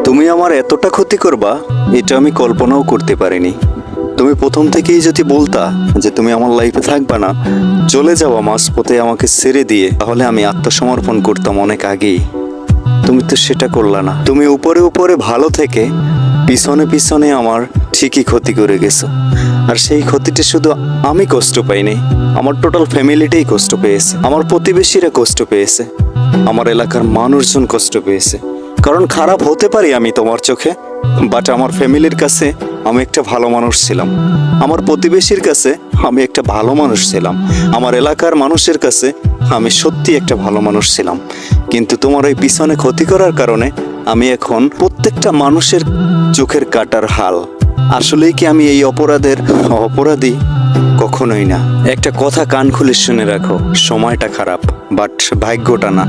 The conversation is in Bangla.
তুমি আমার এতটা ক্ষতি করবা এটা আমি কল্পনাও করতে পারিনি। তুমি প্রথম থেকেই যদি বলতা যে তুমি আমার লাইফে থাকবা না, চলে যাওয়া মাঝপথে আমাকে ছেড়ে দিয়ে, তাহলে আমি আত্মসমর্পণ করতাম অনেক আগেই। তুমি তো সেটা করলা না। তুমি উপরে উপরে ভালো থেকে পিছনে পিছনে আমার ঠিকই ক্ষতি করে গেছো। আর সেই ক্ষতিটা শুধু আমি কষ্ট পাইনি, আমার টোটাল ফ্যামিলিটাই কষ্ট পেয়েছে, আমার প্রতিবেশীরা কষ্ট পেয়েছে, আমার এলাকার মানুষজন কষ্ট পেয়েছে। কারণ খারাপ হতে পারি আমি তোমার চোখে, বাট আমার ফ্যামিলির কাছে আমি একটা ভালো মানুষ ছিলাম, আমার প্রতিবেশীর কাছে আমি একটা ভালো মানুষ ছিলাম, আমার এলাকার মানুষের কাছে আমি সত্যি একটা ভালো মানুষ ছিলাম। কিন্তু তোমার ওই পিছনে ক্ষতি করার কারণে আমি এখন প্রত্যেকটা মানুষের চোখের কাটার হাল। আসলেই কি আমি এই অপরাধের অপরাধী? কখনোই না। একটা কথা কান খুলে শুনে রাখো, সময়টা খারাপ বাট ভাগ্যটা না।